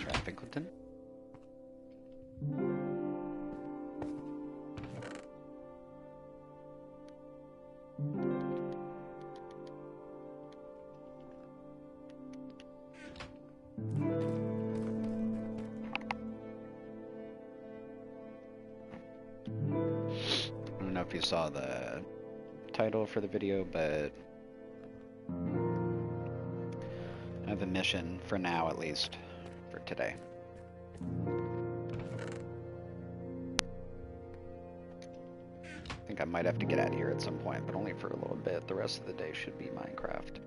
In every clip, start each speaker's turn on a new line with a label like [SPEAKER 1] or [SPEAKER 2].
[SPEAKER 1] Ratfinkleton. I don't know if you saw the title for the video, but I have a mission for now, at least, for today. I think I might have to get out of here at some point, but only for a little bit. The rest of the day should be Minecraft.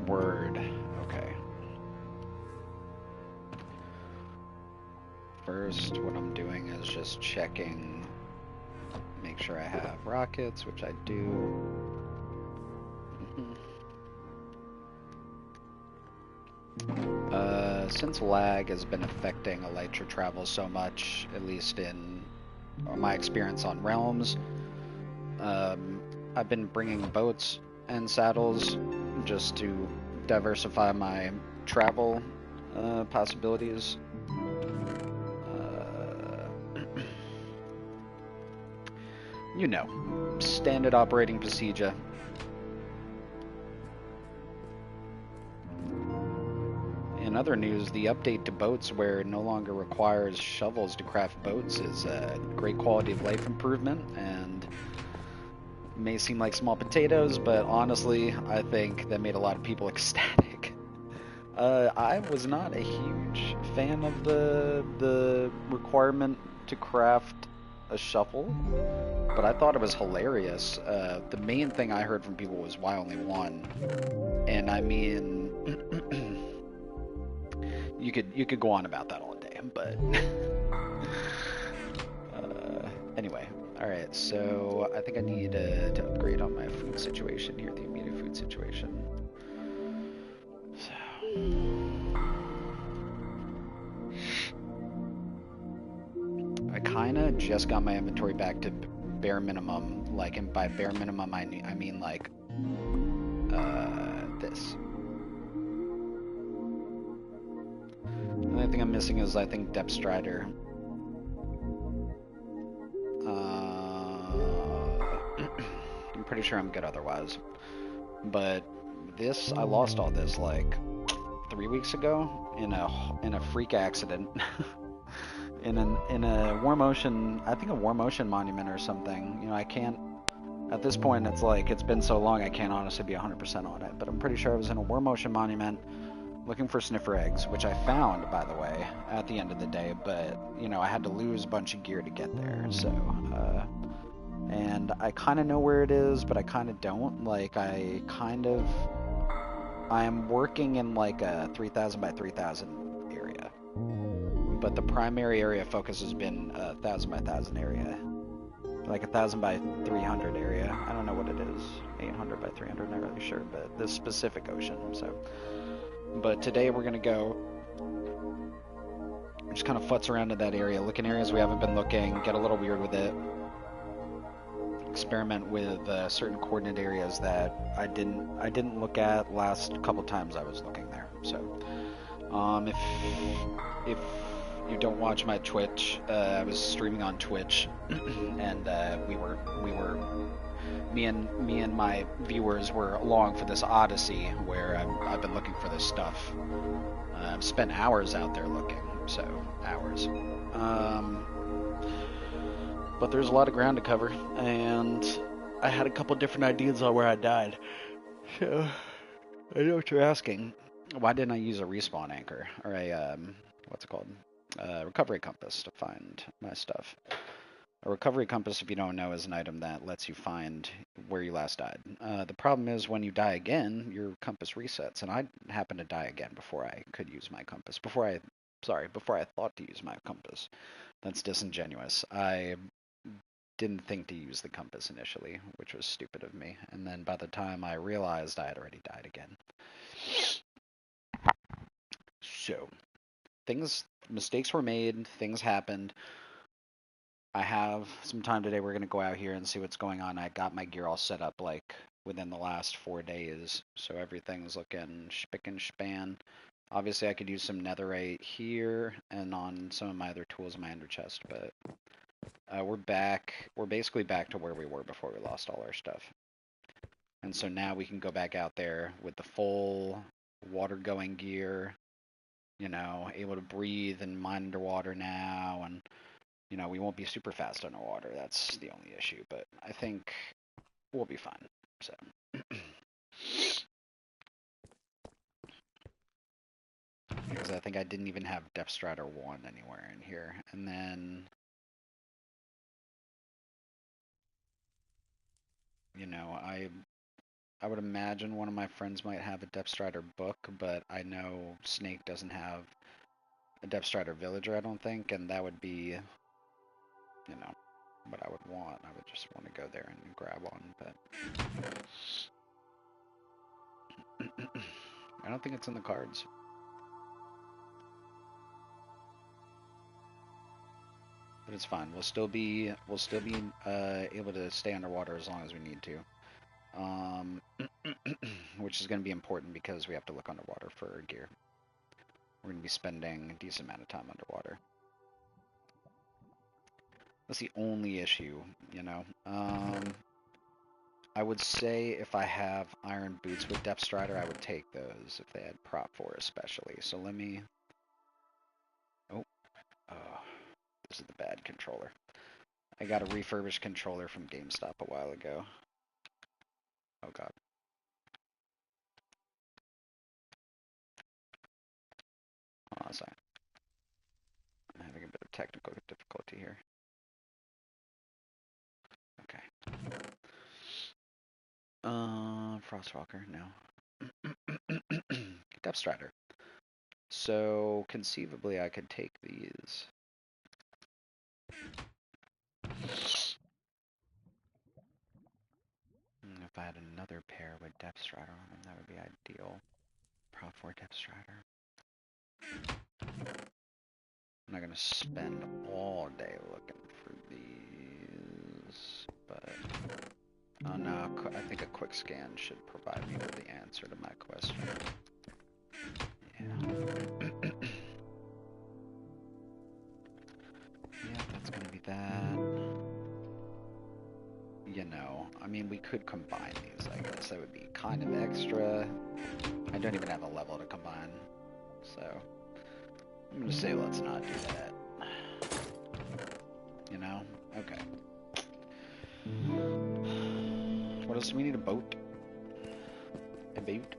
[SPEAKER 1] Word. Okay. First, what I'm doing is just checking, make sure I have rockets, which I do. Since lag has been affecting elytra travel so much, at least in my experience on Realms, I've been bringing boats and saddles just to diversify my travel possibilities. You know, standard operating procedure. In other news, the update to boats where it no longer requires shovels to craft boats is a great quality of life improvement, and may seem like small potatoes, but honestly, I think that made a lot of people ecstatic. I was not a huge fan of the requirement to craft a shovel, but I thought it was hilarious. The main thing I heard from people was why only one, and I mean, you could go on about that all day, but anyway. Alright, so I think I need to upgrade on my food situation here, the immediate food situation. So. I kinda just got my inventory back to bare minimum, like, and by bare minimum I mean like, this. The only thing I'm missing is, I think, Depth Strider. I'm pretty sure I'm good otherwise. But this, I lost all this like 3 weeks ago in a freak accident. in a War Motion, I think a War Motion monument or something. You know, I can't, at this point it's like, it's been so long I can't honestly be 100% on it, but I'm pretty sure I was in a War Motion monument looking for sniffer eggs, which I found, by the way, at the end of the day, but, you know, I had to lose a bunch of gear to get there, so, and I kind of know where it is, but I kind of don't. Like, I'm working in like a 3,000 by 3,000 area, but the primary area focus has been a 1,000 by 1,000 area, like a 1,000 by 300 area. I don't know what it is, 800 by 300, not really sure, but this specific ocean, so. But today we're gonna go just kind of futz around in that area, look in areas we haven't been looking, get a little weird with it, experiment with certain coordinate areas that I didn't look at last couple times I was looking there. So, if you don't watch my Twitch, I was streaming on Twitch, and me and my viewers were along for this odyssey where I've been looking for this stuff. I've spent hours out there looking, so hours. But there's a lot of ground to cover, and I had a couple different ideas on where I died. So, I know what you're asking. Why didn't I use a respawn anchor, or a, what's it called? Recovery compass to find my stuff. A recovery compass, if you don't know, is an item that lets you find where you last died. The problem is when you die again, your compass resets, and I happened to die again before I could use my compass, before I sorry, before I thought to use my compass. That's disingenuous. I didn't think to use the compass initially, which was stupid of me. And then by the time I realized, I had already died again. So, mistakes were made, things happened. I have some time today. We're going to go out here and see what's going on. I got my gear all set up like within the last 4 days, so everything's looking spick and span. Obviously, I could use some netherite here and on some of my other tools in my ender chest, but we're back. We're basically back to where we were before we lost all our stuff. And so now we can go back out there with the full water-going gear, you know, able to breathe and mine underwater now, and you know, we won't be super fast underwater. That's the only issue, but I think we'll be fine. So, because I think I didn't even have Depth Strider 1 anywhere in here. And then, you know, I would imagine one of my friends might have a Depth Strider book, but I know Snake doesn't have a Depth Strider villager, I don't think, and that would be, you know, what I would want. I would just want to go there and grab one, but I don't think it's in the cards. But it's fine. We'll still be able to stay underwater as long as we need to. Which is going to be important because we have to look underwater for gear. We're going to be spending a decent amount of time underwater. That's the only issue, you know. I would say if I have iron boots with Depth Strider, I would take those if they had prop 4 especially. So let me... Oh, this is the bad controller. I got a refurbished controller from GameStop a while ago. Oh god. Hold on a second. I'm having a bit of technical difficulty here. Okay. Frostwalker, no. Depth Strider. So, conceivably, I could take these. If I had another pair with Depth Strider on them, that would be ideal. Pro 4 Depth Strider. I'm not going to spend all day looking for these, but... Oh no, I think a quick scan should provide me with the answer to my question. Yeah. Yeah, that's gonna be that. You know, I mean, we could combine these, I guess. That would be kind of extra. I don't even have a level to combine, so... I'm gonna say let's not do that. You know? Okay. What else do we need? A boat? A boat?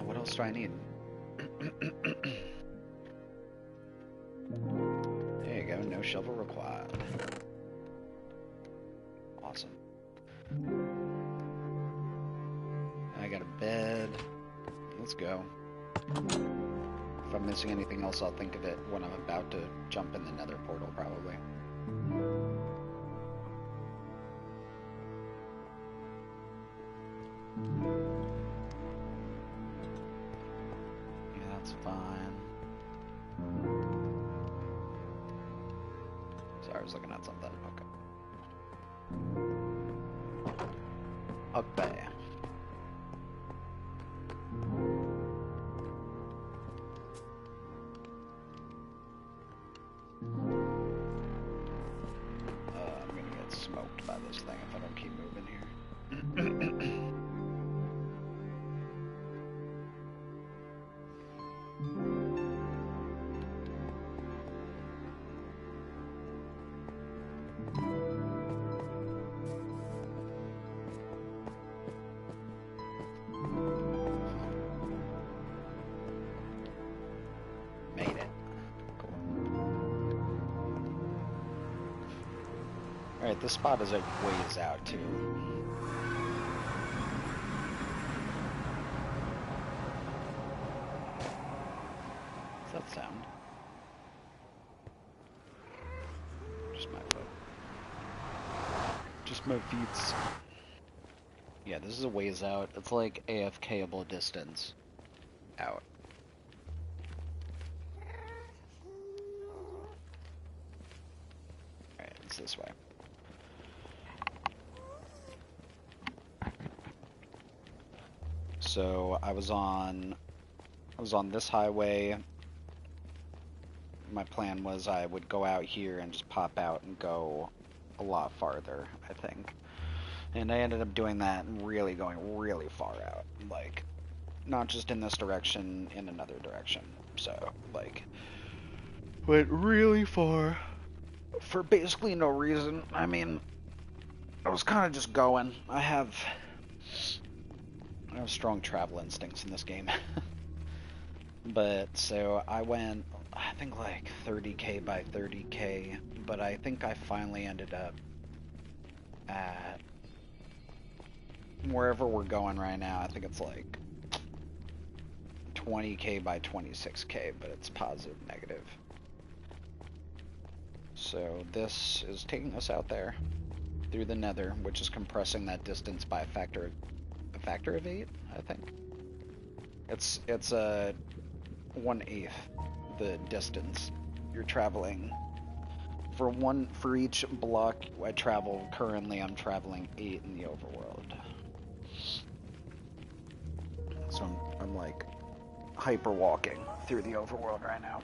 [SPEAKER 1] What else do I need? There you go, no shovel required. Awesome. I got a bed. Let's go. If I'm missing anything else, I'll think of it when I'm about to jump in the nether portal, probably. Yeah, that's fine. Sorry, I was looking at something. Okay. Okay. I'm gonna get smoked by this thing if I don't keep moving here. Alright, this spot is a ways out, too. What's that sound? Just my foot. Just my feet. Yeah, this is a ways out. It's like AFK-able distance out. Alright, it's this way. So I was on this highway. My plan was I would go out here and just pop out and go a lot farther, I think. And I ended up doing that and really going really far out. Like, not just in this direction, in another direction. So, like, went really far for basically no reason. I mean, I was kind of just going. I have strong travel instincts in this game. But, so I went, I think like 30k by 30k, but I think I finally ended up at wherever we're going right now. I think it's like 20k by 26k, but it's positive, negative. So this is taking us out there through the Nether, which is compressing that distance by a factor of 8, I think. It's a 1/8 the distance you're traveling. For each block I travel, currently I'm traveling 8 in the overworld. So I'm like hyper walking through the overworld right now.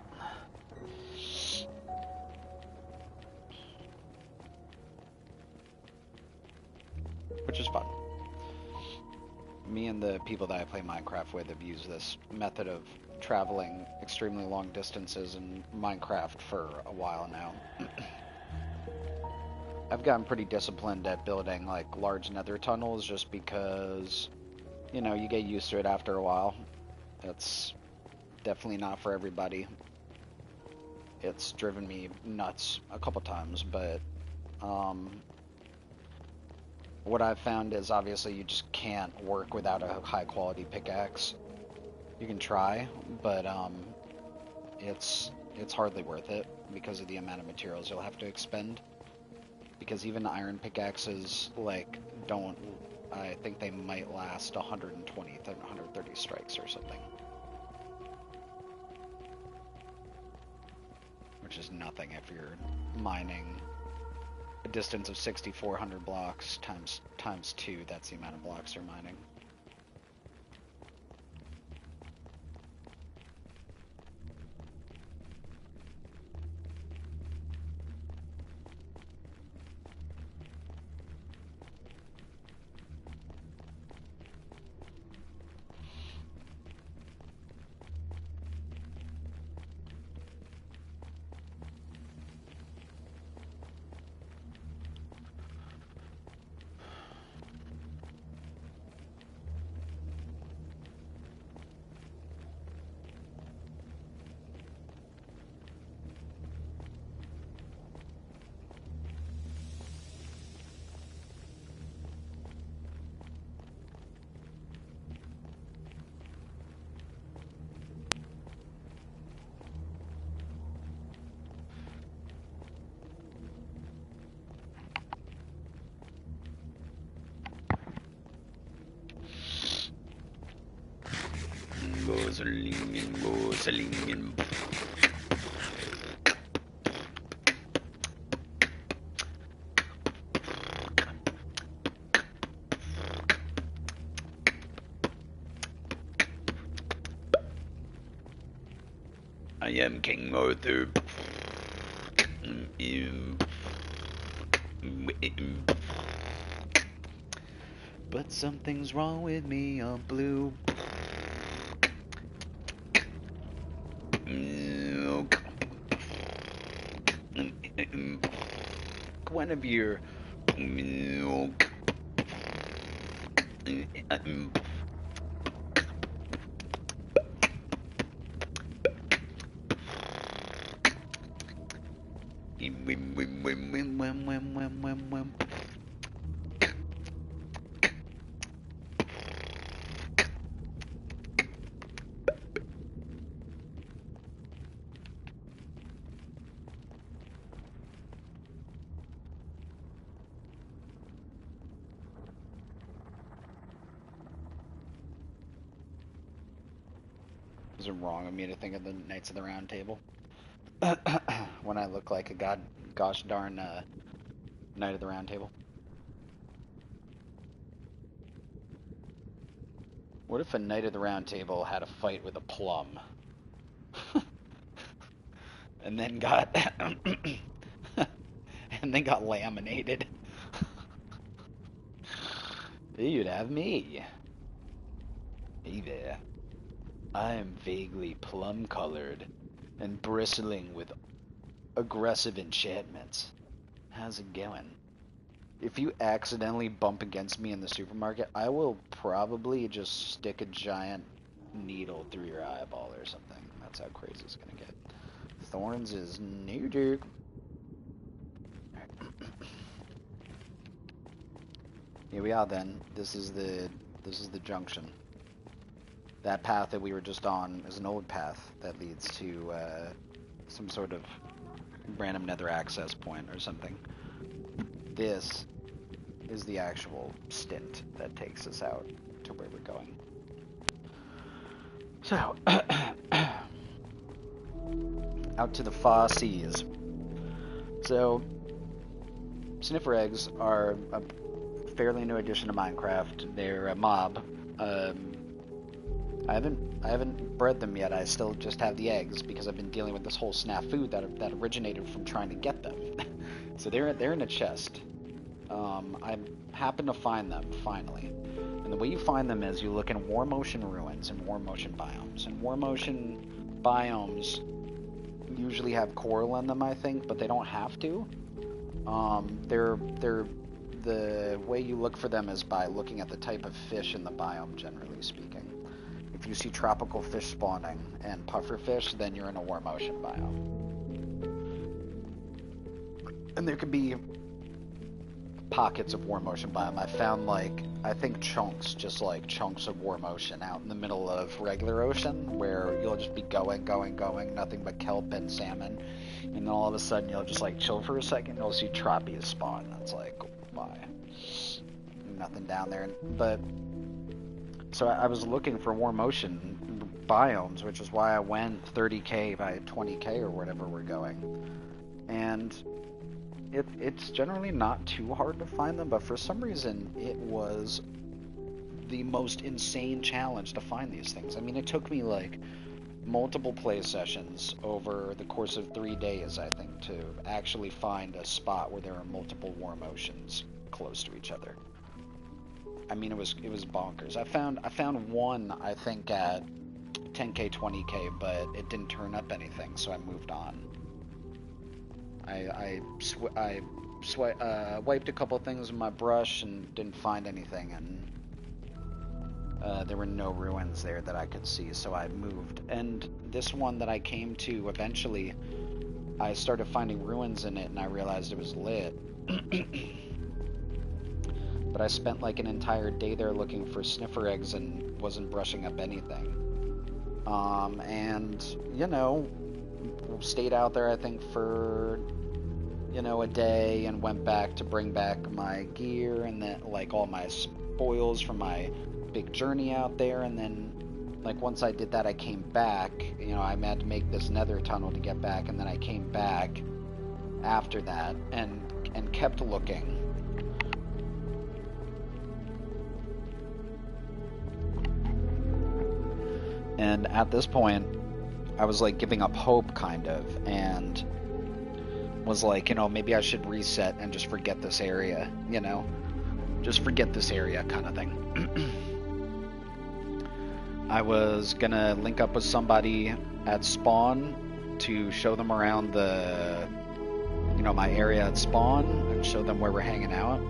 [SPEAKER 1] Which is fun. Me and the people that I play Minecraft with have used this method of traveling extremely long distances in Minecraft for a while now. I've gotten pretty disciplined at building like large nether tunnels just because, you know, you get used to it after a while. It's definitely not for everybody. It's driven me nuts a couple times, but what I've found is obviously you just can't work without a high quality pickaxe. You can try, but it's hardly worth it because of the amount of materials you'll have to expend. Because even iron pickaxes, like, don't, I think they might last 120 to 130 strikes or something. Which is nothing if you're mining a distance of 6,400 blocks times 2, that's the amount of blocks you're mining. I am King Arthur. But something's wrong with me, I'm blue. Guinevere. Is it wrong of me to think of the Knights of the Round Table? When I look like a gosh darn Knight of the Round Table. What if a Knight of the Round Table had a fight with a plum? and then got and then got laminated? You'd have me. Hey there. I am vaguely plum-colored and bristling with aggressive enchantments. How's it going? If you accidentally bump against me in the supermarket, I will probably just stick a giant needle through your eyeball or something. That's how crazy it's gonna get. Thorns is new, dude. Here we are then. This is the junction. That path that we were just on is an old path that leads to some sort of random nether access point or something. This is the actual stint that takes us out to where we're going. So, out to the far seas. So, sniffer eggs are a fairly new addition to Minecraft. They're a mob. I haven't bred them yet. I still just have the eggs because I've been dealing with this whole snafu that originated from trying to get them. So they're in a chest. I happened to find them finally, and the way you find them is you look in warm ocean ruins and warm ocean biomes. And warm ocean biomes usually have coral in them, I think, but they don't have to. They're the way you look for them is by looking at the type of fish in the biome, generally speaking. If you see tropical fish spawning and pufferfish, then you're in a warm ocean biome. And there could be pockets of warm ocean biome. I found I think chunks, just like chunks of warm ocean out in the middle of regular ocean, where you'll just be going, nothing but kelp and salmon, and then all of a sudden you'll just chill for a second, you'll see tropias spawn. That's why? Nothing down there. But so I was looking for warm ocean biomes, which is why I went 30k by 20k or whatever we're going. And it's generally not too hard to find them, but for some reason it was the most insane challenge to find these things. I mean, it took me multiple play sessions over the course of 3 days, I think, to actually find a spot where there are multiple warm oceans close to each other. I mean, it was bonkers. I found one, I think, at 10k, 20k, but it didn't turn up anything, so I moved on. I wiped a couple things with my brush and didn't find anything, and there were no ruins there that I could see, so I moved. And this one that I came to eventually, I started finding ruins in it, and I realized it was lit. But I spent an entire day there looking for sniffer eggs and wasn't brushing up anything. And, stayed out there, I think, for, a day, and went back to bring back my gear and then, all my spoils from my big journey out there. And then, once I did that, I came back. I had to make this nether tunnel to get back, and then I came back after that and kept looking. And at this point, I was giving up hope, kind of, and was maybe I should reset and just forget this area, just forget this area kind of thing. I was gonna link up with somebody at spawn to show them around the, my area at spawn and show them where we're hanging out.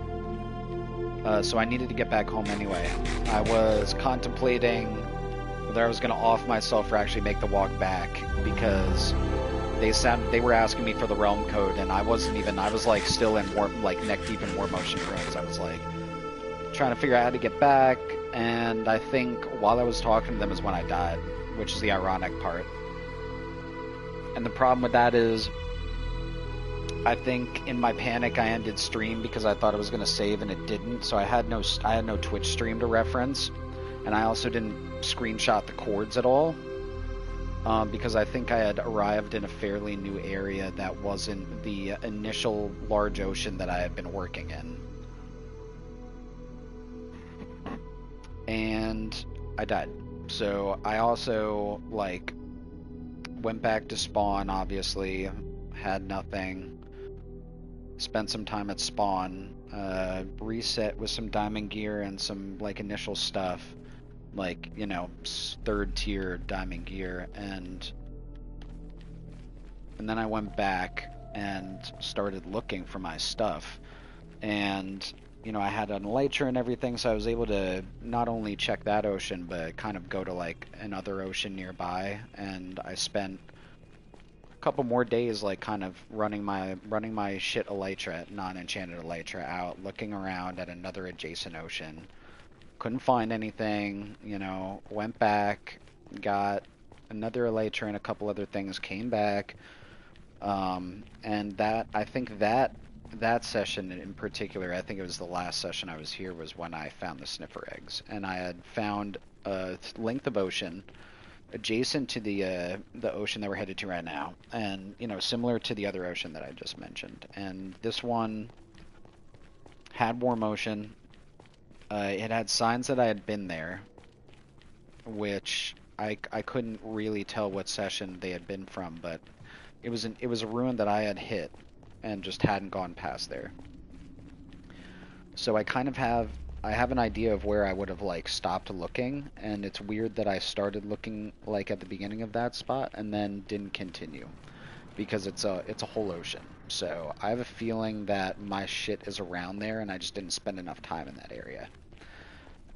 [SPEAKER 1] So I needed to get back home anyway. I was contemplating whether I was going to off myself or actually make the walk back, because they were asking me for the realm code, and I was like still in like neck deep in War Motion ruins. I was like trying to figure out how to get back, and I think while I was talking to them is when I died, which is the ironic part. And the problem with that is, I think in my panic I ended stream because I thought it was going to save and it didn't, so I had no Twitch stream to reference, and I also didn't screenshot the chords at all, because I think I had arrived in a fairly new area that wasn't the initial large ocean that I had been working in. And I died. So I also, like, went back to spawn, obviously, had nothing, spent some time at spawn, reset with some diamond gear and some, like, initial stuff, like, you know, third tier diamond gear, and then I went back and started looking for my stuff, and you know, I had an elytra and everything, so I was able to not only check that ocean, but kind of go to like another ocean nearby, and I spent a couple more days like kind of running my shit elytra, non-enchanted elytra, out, looking around at another adjacent ocean. Couldn't find anything, you know, went back, got another elytra and a couple other things, came back, and that, I think that session in particular, I think it was the last session I was here, was when I found the sniffer eggs, and I had found a length of ocean adjacent to the ocean that we're headed to right now, and you know, similar to the other ocean that I just mentioned. And this one had War Motion. It had signs that I had been there, which I couldn't really tell what session they had been from, but it was a ruin that I had hit and just hadn't gone past there. So I kind of have an idea of where I would have like stopped looking, and it's weird that I started looking like at the beginning of that spot and then didn't continue, because it's a whole ocean. So I have a feeling that my shit is around there and I just didn't spend enough time in that area.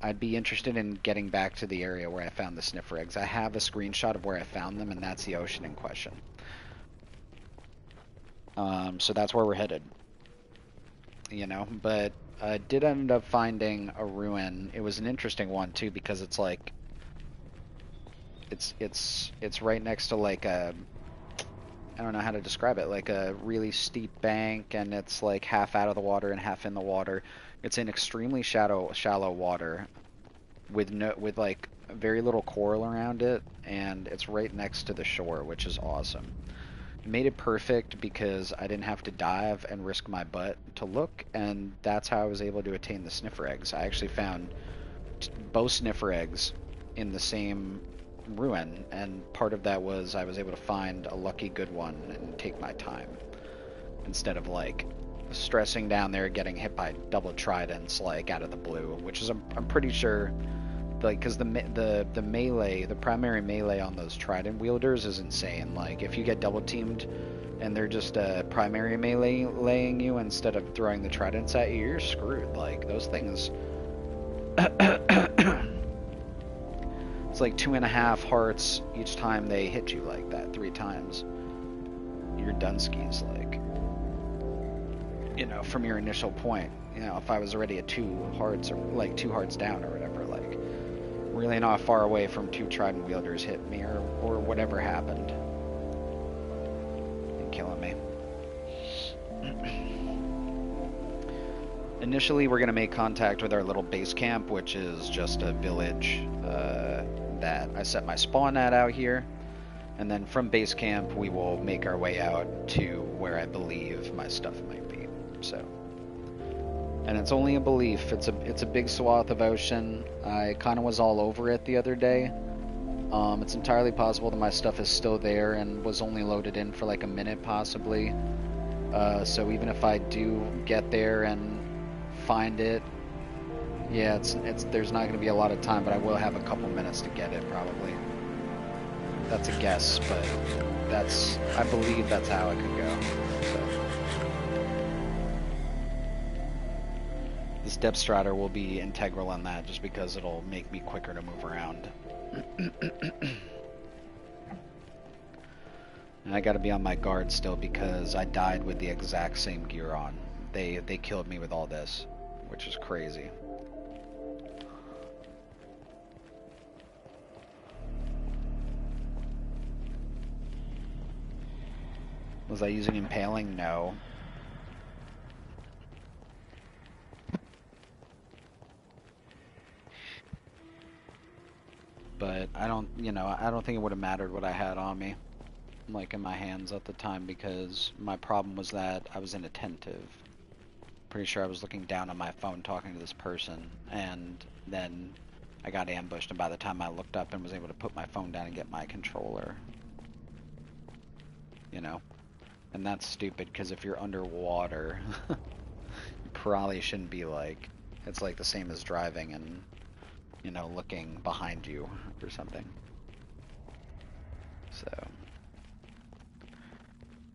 [SPEAKER 1] I'd be interested in getting back to the area where I found the sniffer eggs. I have a screenshot of where I found them, and that's the ocean in question. So that's where we're headed, you know, but I did end up finding a ruin. It was an interesting one too, because it's like, it's right next to like a, I don't know how to describe it, like a really steep bank, and it's like half out of the water and half in the water. It's in extremely shallow water with like very little coral around it, and it's right next to the shore, which is awesome. Made it perfect because I didn't have to dive and risk my butt to look, and that's how I was able to attain the sniffer eggs. I actually found both sniffer eggs in the same ruin, and part of that was I was able to find a lucky good one and take my time, instead of like stressing down there getting hit by double tridents like out of the blue, which is I'm pretty sure, like, because the melee, the primary melee on those trident wielders is insane. Like, if you get double teamed and they're just primary melee laying you instead of throwing the tridents at you, you're screwed. Like, those things it's like 2.5 hearts each time they hit you like that 3 times. You're done skis, like, you know, from your initial point. You know, if I was already at 2 hearts, or like 2 hearts down or whatever, like, really not far away from 2 trident wielders hit me, or whatever happened and killing me. Initially, we're going to make contact with our little base camp, which is just a village that I set my spawn at out here, and then from base camp we will make our way out to where I believe my stuff might be. So, and it's only a belief. It's a big swath of ocean. I kind of was all over it the other day. It's entirely possible that my stuff is still there and was only loaded in for like a minute possibly. So even if I do get there and find it, yeah, there's not going to be a lot of time, but I will have a couple minutes to get it probably. That's a guess, but I believe that's how it could go. So. This depth strider will be integral in that, just because it'll make me quicker to move around. And I gotta be on my guard still because I died with the exact same gear on. They killed me with all this, which is crazy. Was I using impaling? No. But I don't, I don't think it would have mattered what I had on me, like in my hands at the time, because my problem was that I was inattentive. Pretty sure I was looking down on my phone talking to this person, and then I got ambushed, and by the time I looked up and was able to put my phone down and get my controller, and that's stupid, because if you're underwater, you probably shouldn't be like, it's like the same as driving and, looking behind you or something. So,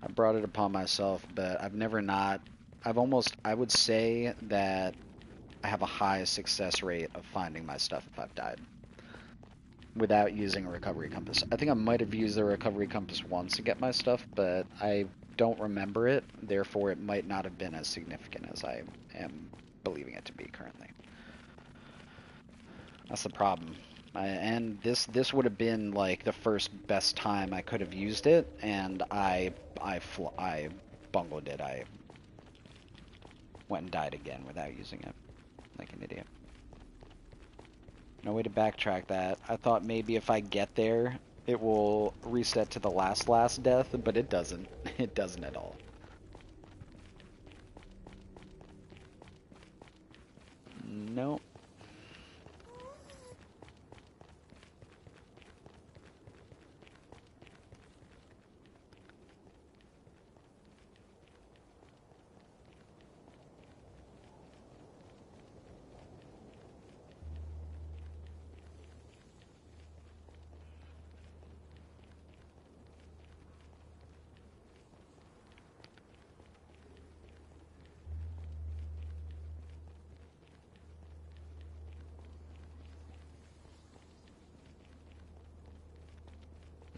[SPEAKER 1] I brought it upon myself, but I've never not, I would say that I have a high success rate of finding my stuff if I've died without using a recovery compass. I think I might have used the recovery compass once to get my stuff, but I don't remember it, therefore it might not have been as significant as I am believing it to be currently. That's the problem. And this would have been like the first best time I could have used it, and I bungled it. I went and died again without using it, like an idiot. No way to backtrack that. I thought maybe if I get there, it will reset to the last death, but it doesn't. It doesn't at all. Nope.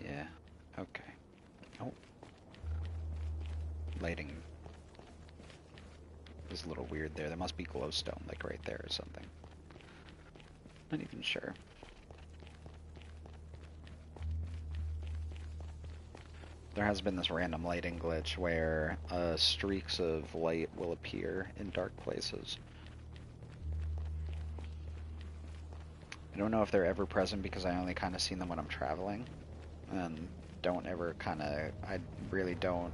[SPEAKER 1] Yeah. Okay. Oh. Lighting is a little weird there. There must be glowstone, like right there or something. Not even sure. There has been this random lighting glitch where streaks of light will appear in dark places. I don't know if they're ever present because I only kind of see them when I'm traveling, and don't ever I really don't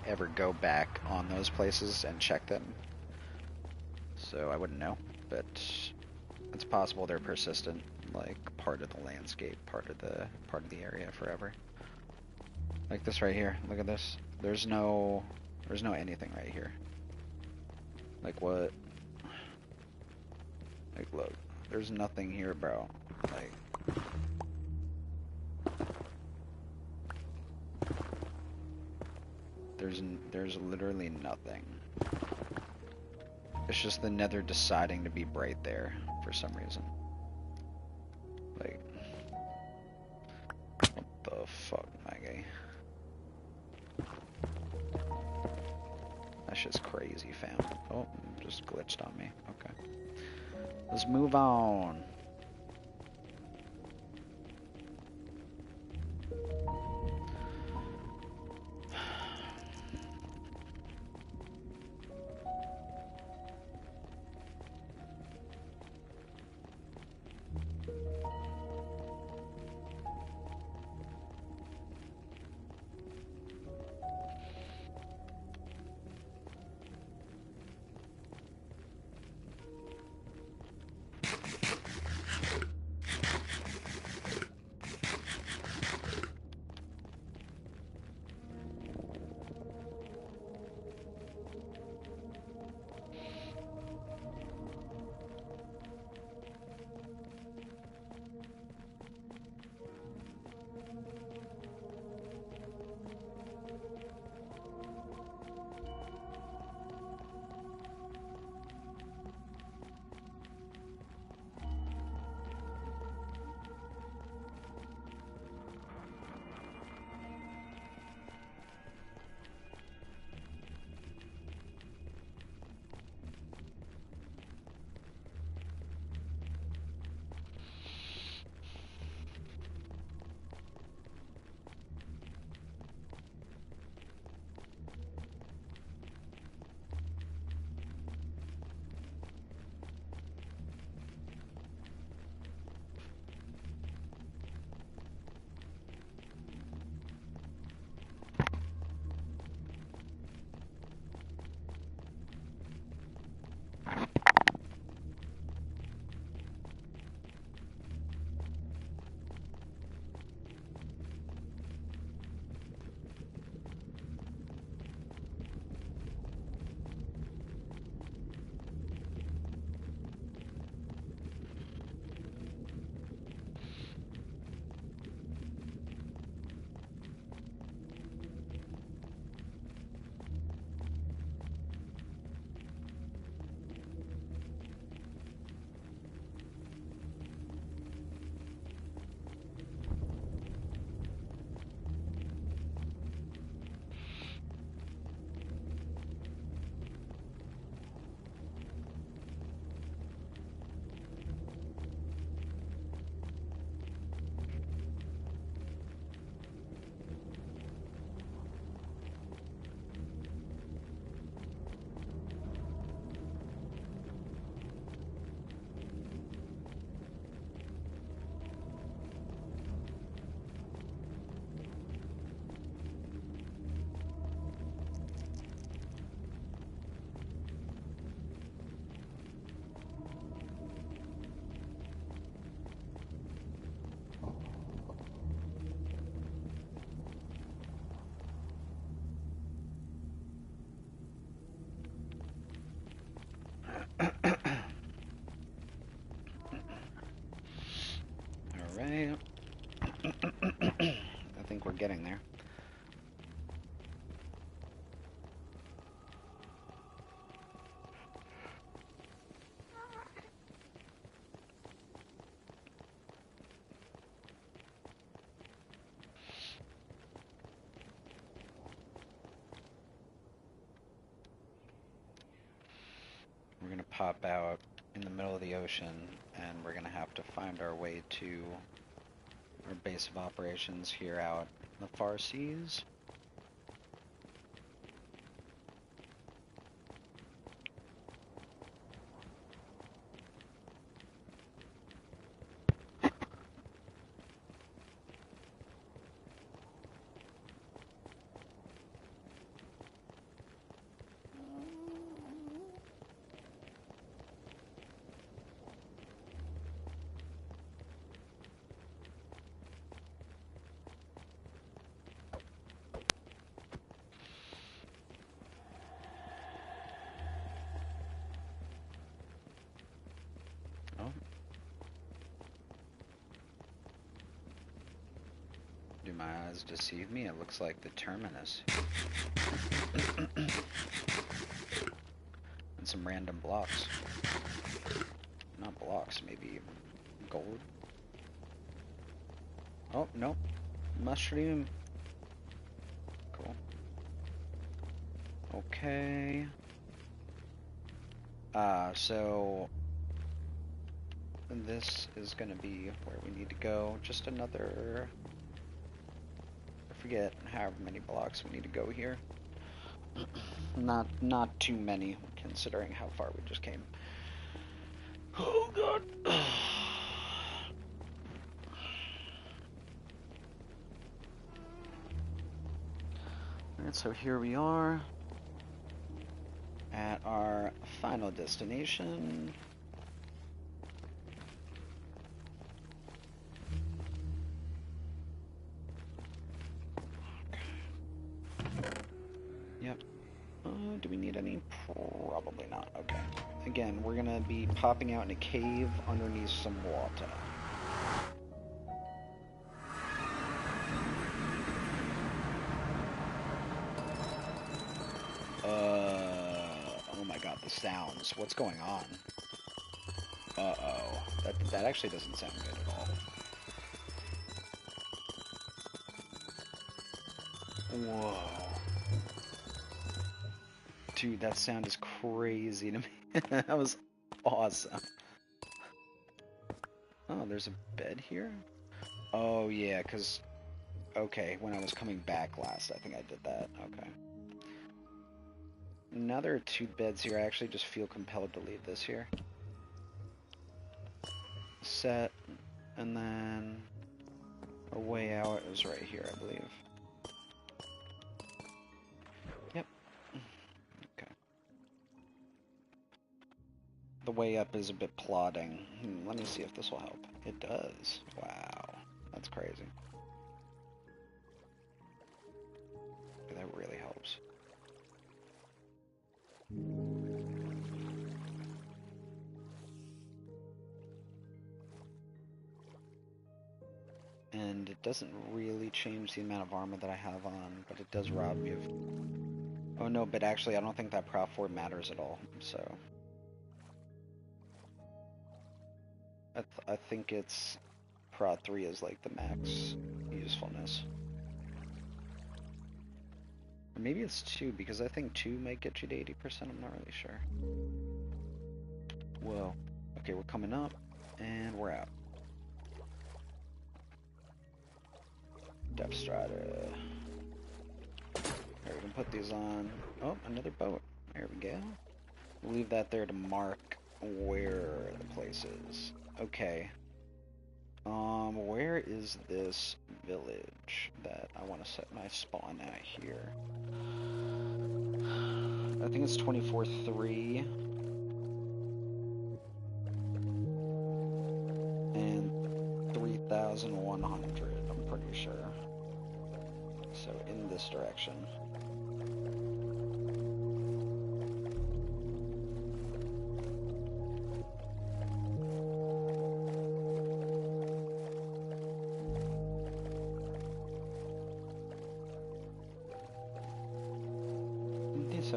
[SPEAKER 1] ever go back on those places and check them. So I wouldn't know, but it's possible they're persistent, like part of the landscape, part of the area forever. Like this right here. Look at this. There's no anything right here. Like what? Like look. There's nothing here, bro. Like there's literally nothing. It's just the Nether deciding to be bright there for some reason. Like what the fuck, my guy? That shit's crazy, fam. Oh, just glitched on me. Okay. Let's move on. Alright. I think we're getting there. We're gonna pop out in the middle of the ocean, and we're gonna have to find our way to our base of operations here out in the far seas. Oh. Do my eyes deceive me? It looks like the terminus. And some random blocks. Not blocks, maybe gold. Oh, no. Mushroom. Cool. Okay. So this is gonna be where we need to go. Just another, I forget however many blocks we need to go here. Not too many, considering how far we just came. Oh god. Alright, so here we are at our final destination. Yep. Do we need any? Probably not. Okay. Again, we're gonna be popping out in a cave underneath some water. Oh my god, the sounds. What's going on? Uh-oh. That actually doesn't sound good at all. Whoa. Dude, that sound is crazy to me. That was awesome. Oh, there's a bed here? Oh, yeah, because... Okay, when I was coming back last, I think I did that. Okay. Now there are 2 beds here. I actually just feel compelled to leave this here. Set, and then a way out is right here, I believe. Yep. Okay. The way up is a bit plodding. Let me see if this will help. It does. Wow. That's crazy. That really helps. And it doesn't really change the amount of armor that I have on, but it does rob me of... Oh no, but actually I don't think that Prot 4 matters at all, so... I think it's... Prot 3 is like the max usefulness. Or maybe it's 2, because I think 2 might get you to 80%, I'm not really sure. Whoa. Okay, we're coming up, and we're out. Depth Strider. Here, we can put these on. Oh, another boat. There we go. We'll leave that there to mark where the place is. Okay. Where is this village that I want to set my spawn at here? I think it's 24-3. And 3,100, I'm pretty sure. So in this direction.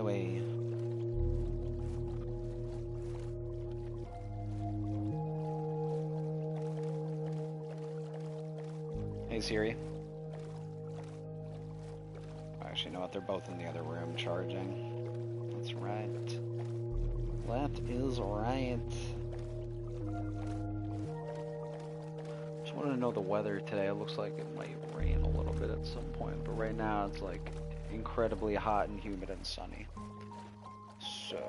[SPEAKER 1] away. Hey Siri. Actually, you know what? They're both in the other room charging. That's right. That is right. Just wanted to know the weather today. It looks like it might rain a little bit at some point, but right now it's like incredibly hot and humid and sunny. So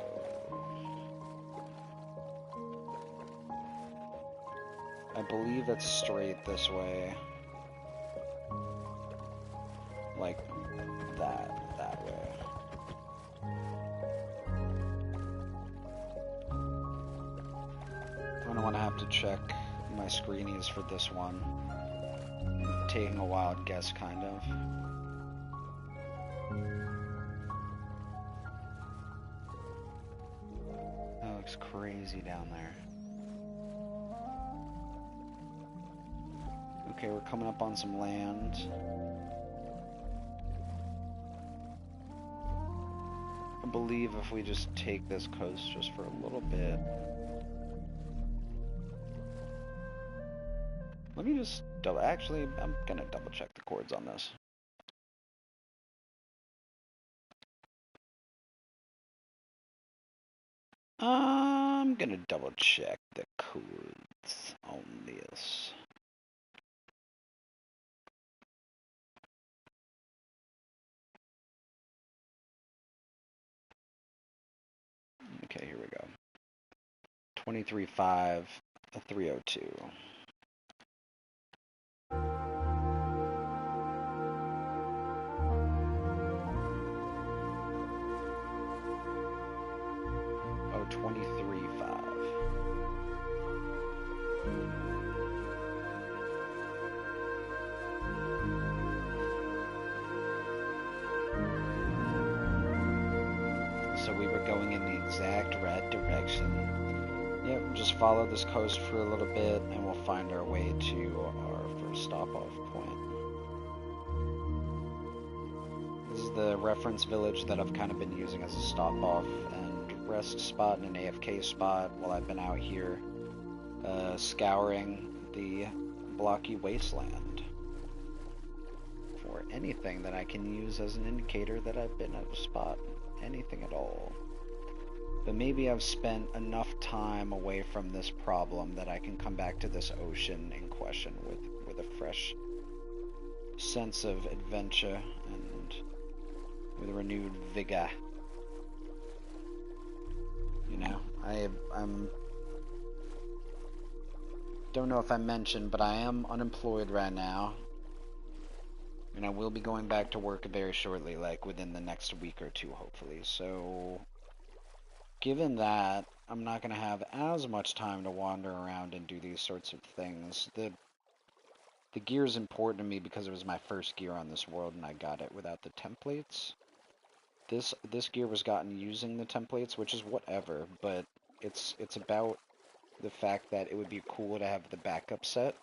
[SPEAKER 1] I believe that's straight this way. Like that way. I'm gonna have to check my screenies for this one. I'm taking a wild guess, kind of. That looks crazy down there. Okay, we're coming up on some land. I believe if we just take this coast just for a little bit. Let me just actually, I'm gonna double check the chords on this. I'm gonna double check the chords on this. Okay, here we go. 23.5, a 302. Oh, 23.5. So we were going in the exact right direction. Yep, just follow this coast for a little bit and we'll find our way to our first stop-off point. This is the reference village that I've kind of been using as a stop-off and rest spot and an AFK spot while I've been out here scouring the blocky wasteland for anything that I can use as an indicator that I've been at a spot. Anything at all. But maybe I've spent enough time away from this problem that I can come back to this ocean in question with a fresh sense of adventure and with renewed vigor. You know, I'm don't know if I mentioned, but I am unemployed right now. And I will be going back to work very shortly, like within the next week or two, hopefully. So, given that, I'm not going to have as much time to wander around and do these sorts of things. The gear is important to me because it was my first gear on this world, and I got it without the templates. This gear was gotten using the templates, which is whatever, but it's about the fact that it would be cool to have the backup set.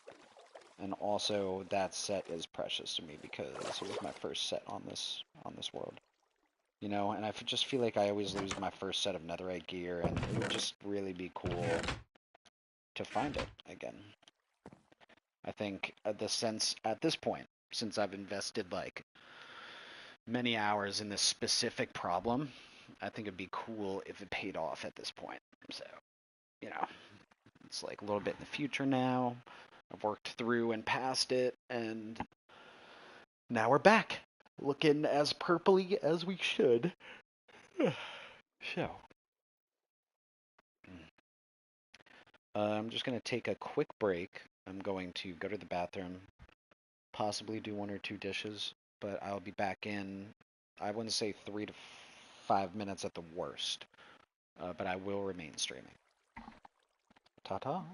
[SPEAKER 1] And also, that set is precious to me because it was my first set on this world. You know, and I just feel like I always lose my first set of Netherite gear, and it would just really be cool to find it again. I think at this point, since I've invested like many hours in this specific problem, I think it'd be cool if it paid off at this point. So, you know, it's like a little bit in the future now. I've worked through and past it, and now we're back, looking as purpley as we should. So, I'm just going to take a quick break. I'm going to go to the bathroom, possibly do 1 or 2 dishes, but I'll be back in, I wouldn't say 3 to 5 minutes at the worst, but I will remain streaming. Ta-ta.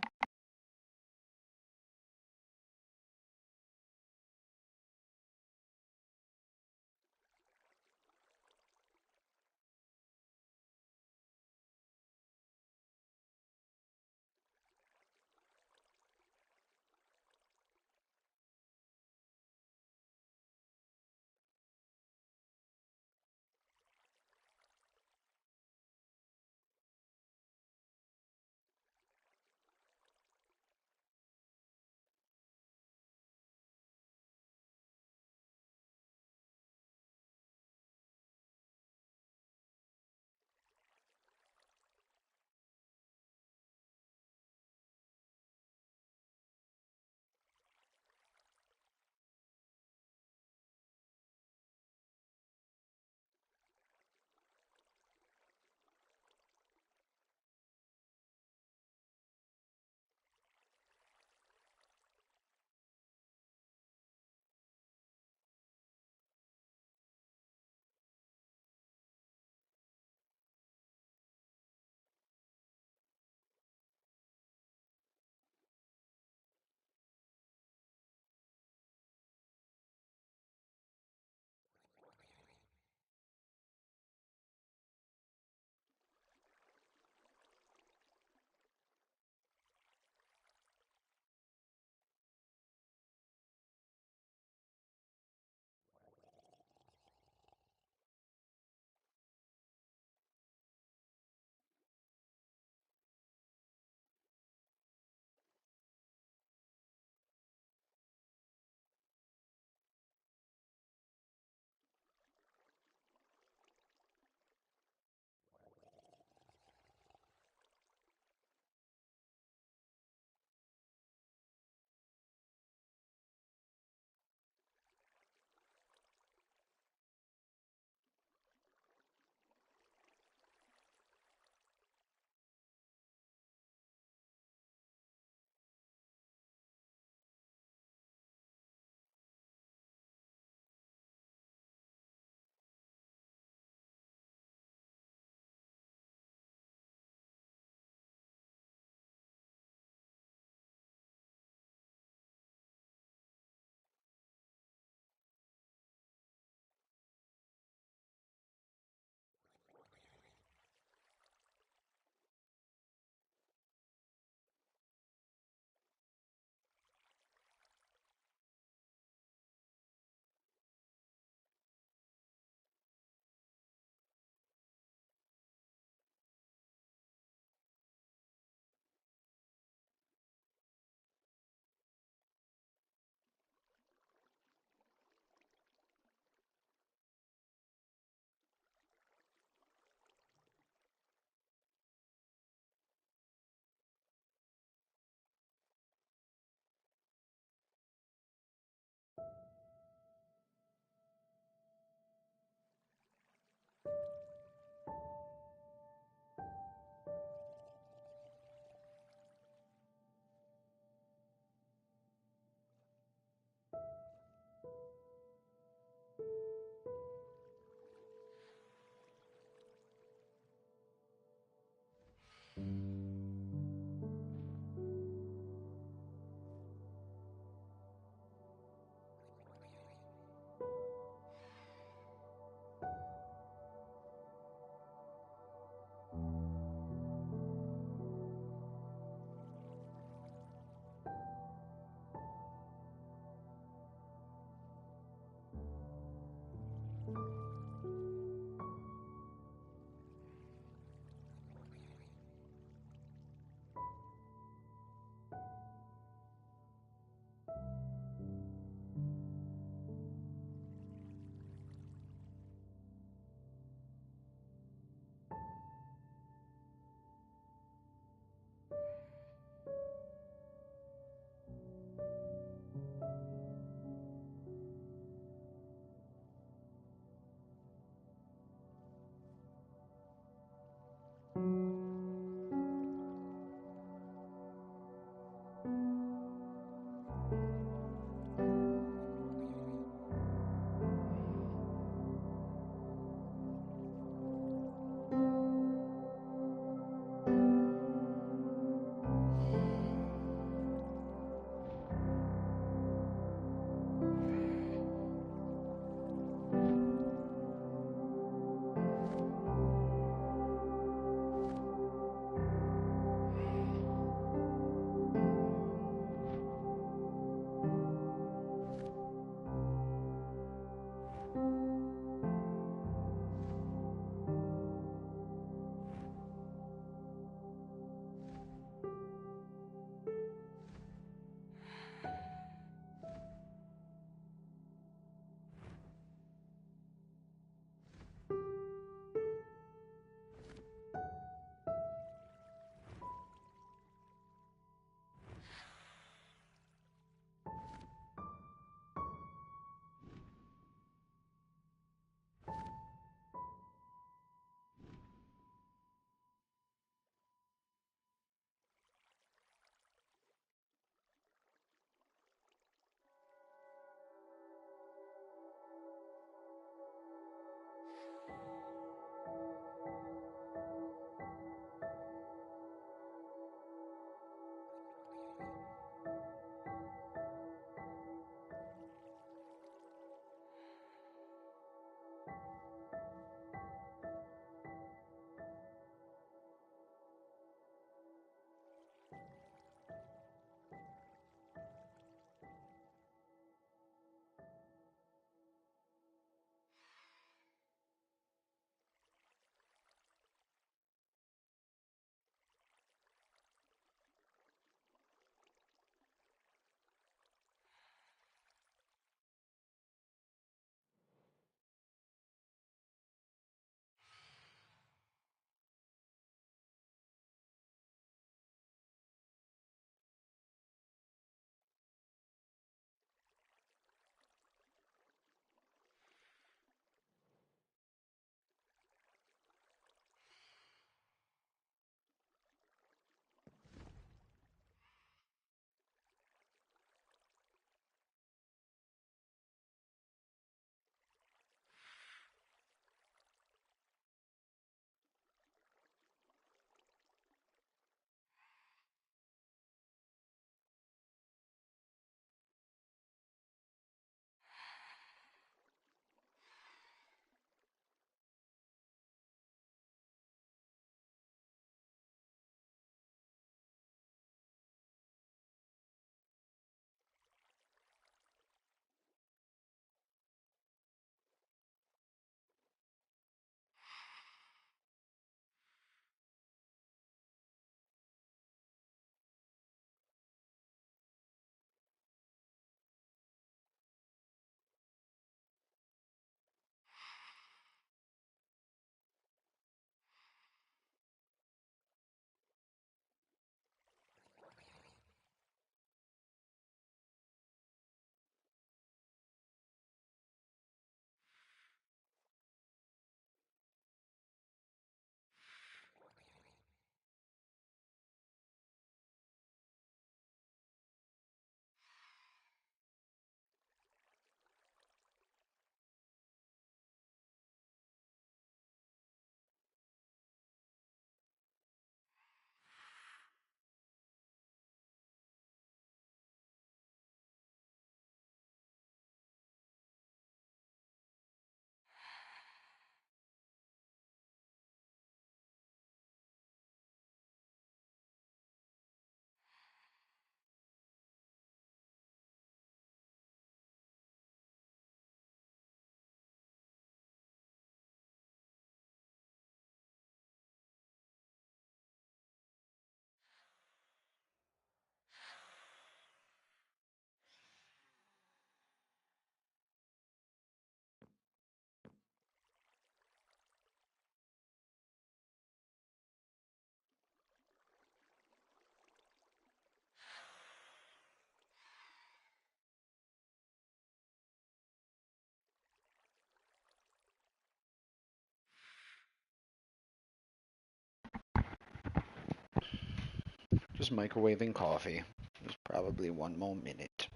[SPEAKER 1] Just microwaving coffee. There's probably one more minute.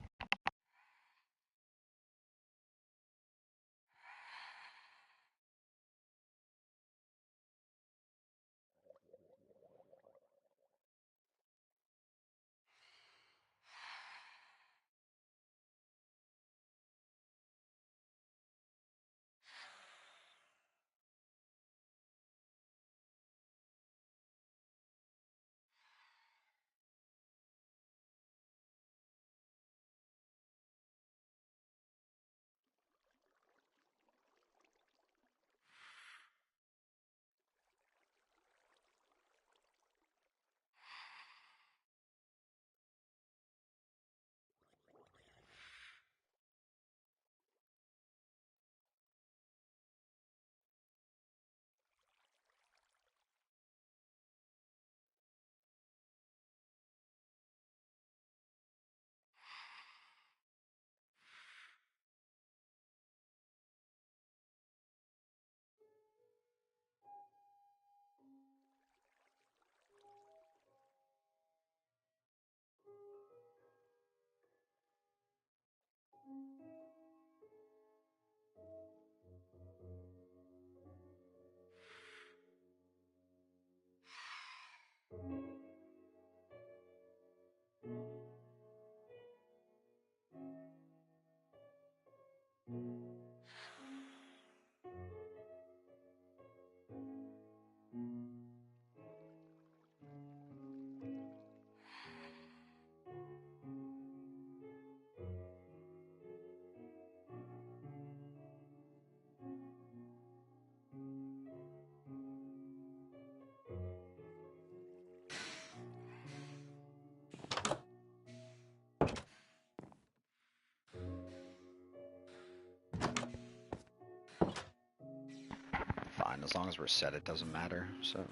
[SPEAKER 1] Fine, as long as we're set, it doesn't matter. So,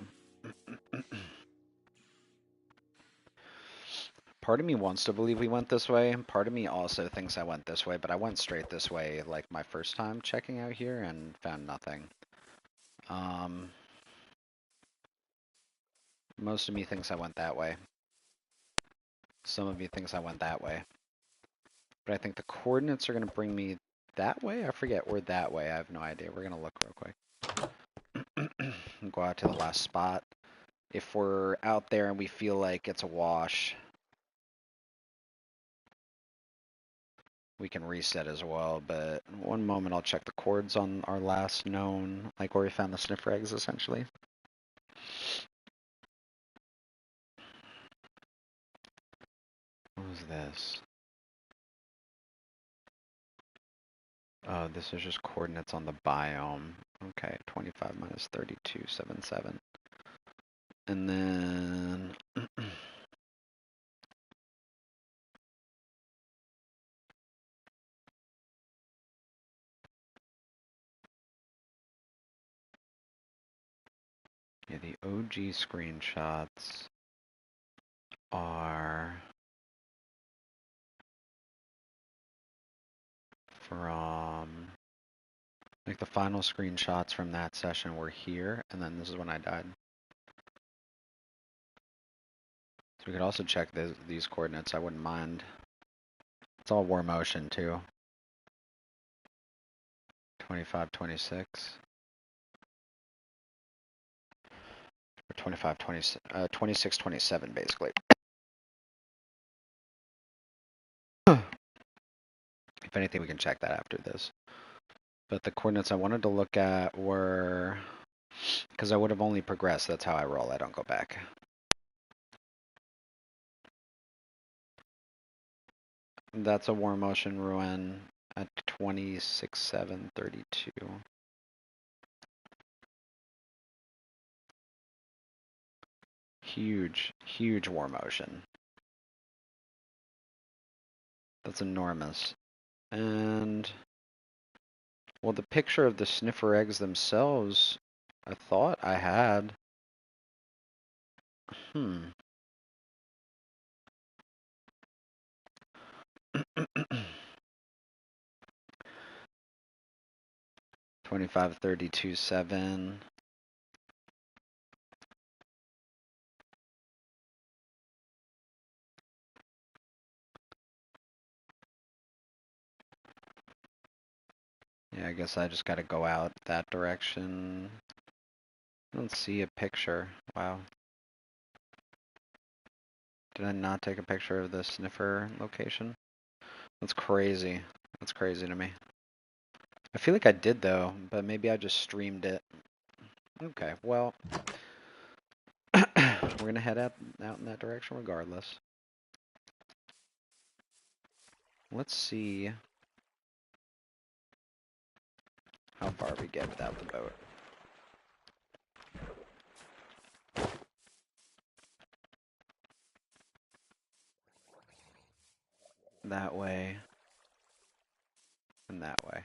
[SPEAKER 1] part of me wants to believe we went this way. Part of me also thinks I went this way, but I went straight this way like my first time checking out here and found nothing. Most of me thinks I went that way. Some of me thinks I went that way. But I think the coordinates are going to bring me that way? I forget. Or that way. I have no idea. We're going to look real quick. Go out to the last spot. If we're out there and we feel like it's a wash, we can reset as well. But one moment I'll check the chords on our last known, like where we found the sniffer eggs, essentially. What was this? Oh, this is just coordinates on the biome. Okay, 25 minus 32, 77. And then yeah, the OG screenshots are from, like, the final screenshots from that session were here, and then this is when I died. So we could also check these coordinates, I wouldn't mind. It's all war motion too. 25, 26. Or 25, 26, 27 basically. If anything, we can check that after this. But the coordinates I wanted to look at were, because I would have only progressed, that's how I roll, I don't go back. That's a war motion ruin at 26,732. Huge, huge war motion. That's enormous. And, well, the picture of the sniffer eggs themselves, I thought I had. 25, 32, 7. Yeah, I guess I just gotta go out that direction. I don't see a picture. Wow. Did I not take a picture of the sniffer location? That's crazy. That's crazy to me. I feel like I did though, but maybe I just streamed it. Okay, well, we're gonna head out in that direction regardless. Let's see how far we get without the boat. That way, and that way.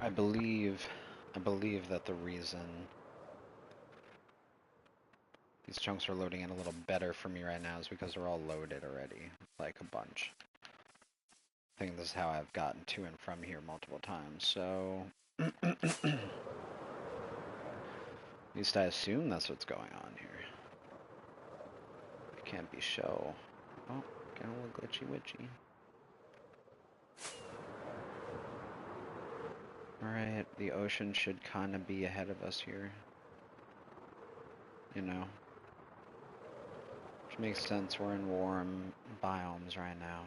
[SPEAKER 1] I believe that the reason these chunks are loading in a little better for me right now is because they're all loaded already, like a bunch. I think this is how I've gotten to and from here multiple times, so at least I assume that's what's going on here. It can't be show. Oh, getting a little glitchy witchy. Alright, the ocean should kind of be ahead of us here. You know. Which makes sense, we're in warm biomes right now.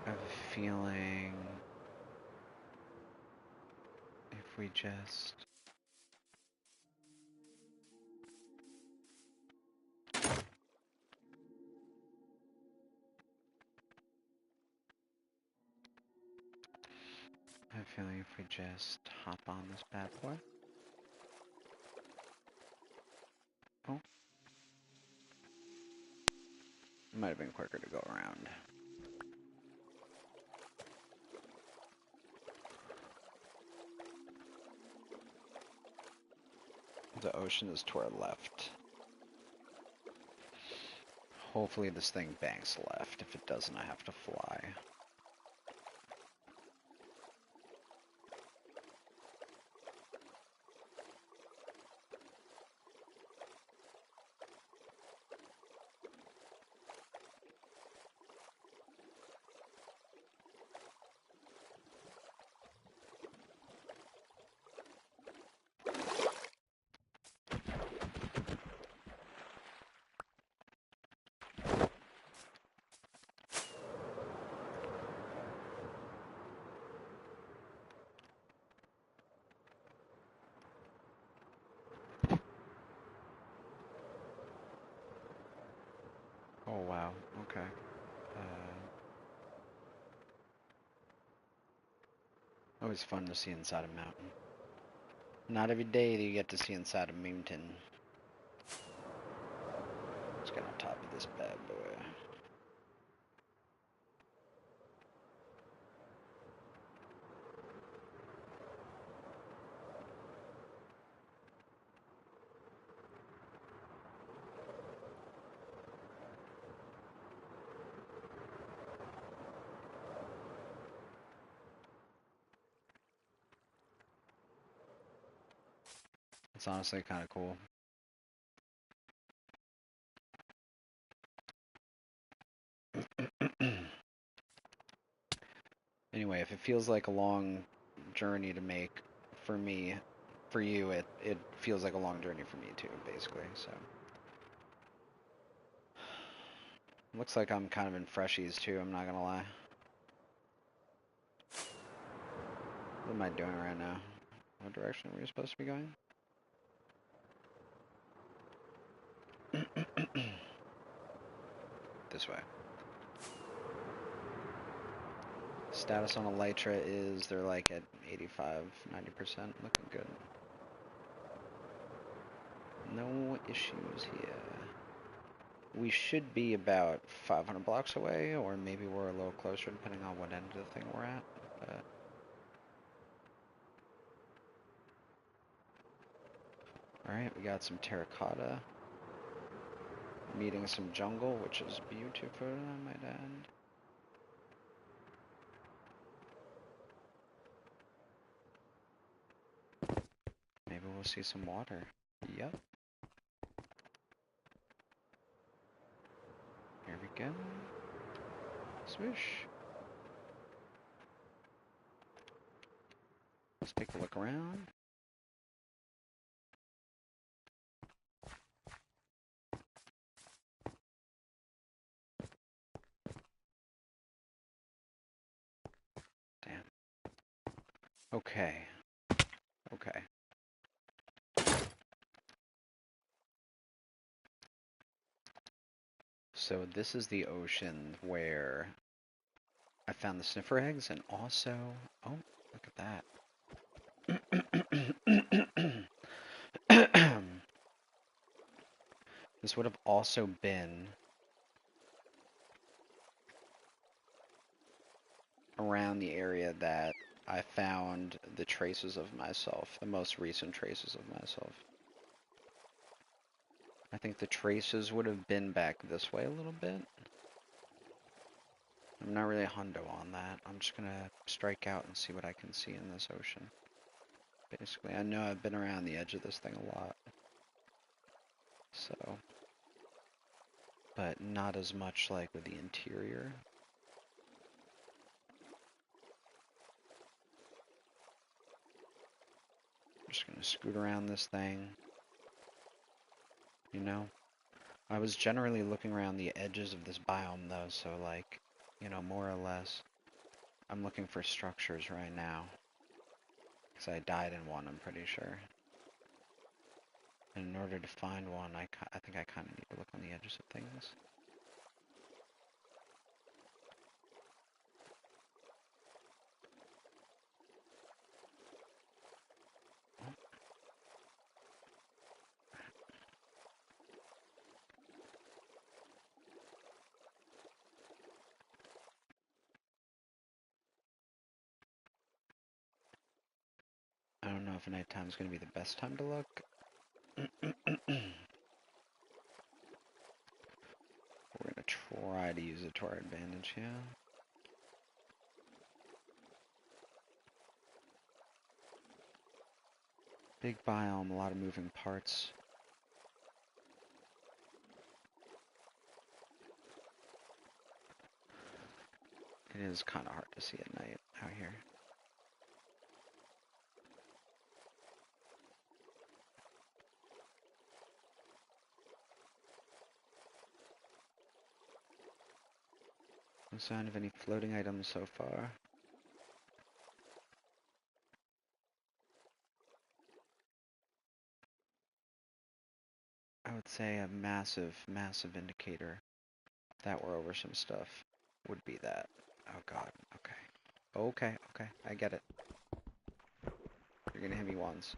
[SPEAKER 1] I have a feeling if we just... I have a feeling if we just hop on this bad boy. Oh. It might have been quicker to go around. The ocean is to our left. Hopefully this thing banks left. If it doesn't, I have to fly. Oh wow, okay. Always fun to see inside a mountain. Not every day do you get to see inside a mountain. Let's get on top of this bad boy. It's honestly kind of cool. Anyway, if it feels like a long journey to make for me, for you, it feels like a long journey for me too, basically. So looks like I'm kind of in freshies too. I'm not gonna lie. What am I doing right now? What direction are we supposed to be going? This way. Status on Elytra is they're like at 85, 90%, looking good. No issues here. We should be about 500 blocks away, or maybe we're a little closer depending on what end of the thing we're at. But alright, we got some terracotta. Meeting some jungle, which is beautiful, I might add. Maybe we'll see some water. Yep. Here we go. Swish. Let's take a look around. Damn. Okay. Okay. So this is the ocean where I found the sniffer eggs, and also, oh, look at that. This would have also been around the area that I found the traces of myself, the most recent traces of myself. I think the traces would have been back this way a little bit. I'm not really a hundo on that. I'm just gonna strike out and see what I can see in this ocean. Basically, I know I've been around the edge of this thing a lot. So, but not as much like with the interior. I'm just gonna scoot around this thing. You know? I was generally looking around the edges of this biome though, so like, you know, more or less, I'm looking for structures right now. Because I died in one, I'm pretty sure. And in order to find one, I think I kind of need to look on the edges of things. I don't know if nighttime is going to be the best time to look. We're going to try to use it to our advantage here. Big biome, a lot of moving parts. It is kind of hard to see at night out here. No sign of any floating items so far. I would say a massive, massive indicator that we're over some stuff would be that. Oh god, okay. Okay, okay, I get it. You're gonna hit me once.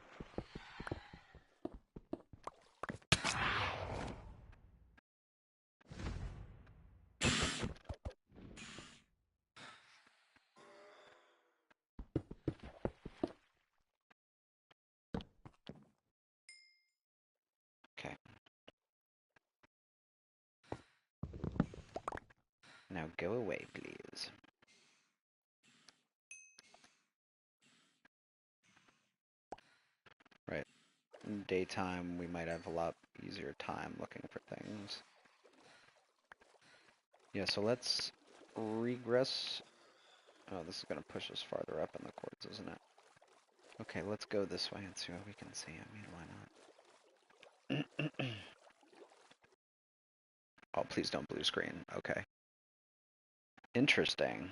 [SPEAKER 1] Okay. Now go away, please. Right. In daytime, we might have a lot easier time looking for things. Yeah, so let's regress Oh, this is gonna push us farther up in the quartz, isn't it? Okay, let's go this way and see what we can see. I mean, why not? Oh, please don't blue screen. Okay. Interesting.